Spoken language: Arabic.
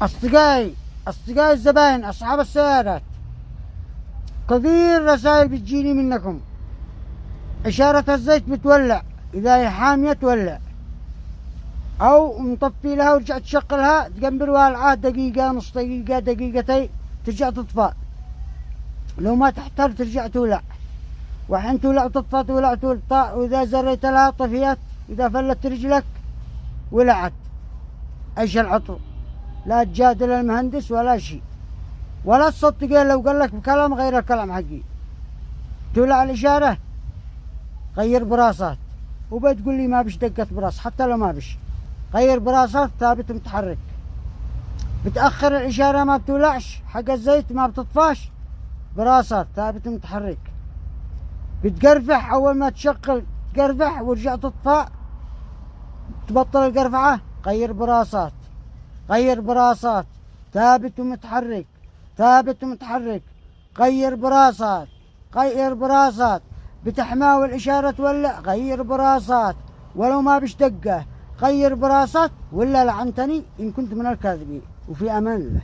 أصدقائي الزباين أصحاب السيارات، كثير رسائل بتجيني منكم. إشارة الزيت بتولع، إذا هي حامية تولع، أو مطفي لها ورجع تشغلها تقنبروها العاد دقيقة نص دقيقة دقيقتين ترجع تطفى. لو ما تحتر ترجع تولع، وحين تولع وتطفى تولع تولع، وإذا زريت لها طفيت، إذا فلت رجلك ولعت. ايش العطر؟ لا تجادل المهندس ولا شيء، ولا تصدقين لو قال لك بكلام غير الكلام حقي. تولع الإشارة غير براسات، وبتقول لي ما بش دقة براس، حتى لو ما بش غير براسات ثابت متحرك. بتأخر الإشارة ما بتولعش، حق الزيت ما بتطفاش، براسات ثابت متحرك. بتقرفح أول ما تشغل تقرفح ورجع تطفى، تبطل القرفعة غير براسات، غير براسات ثابت ومتحرك، ثابت ومتحرك، غير براسات، غير براسات. بتحماوي الإشارة تولع غير براسات، ولو ما بش دقة غير براسات، ولا لعنتني إن كنت من الكاذبين. وفي أمان الله.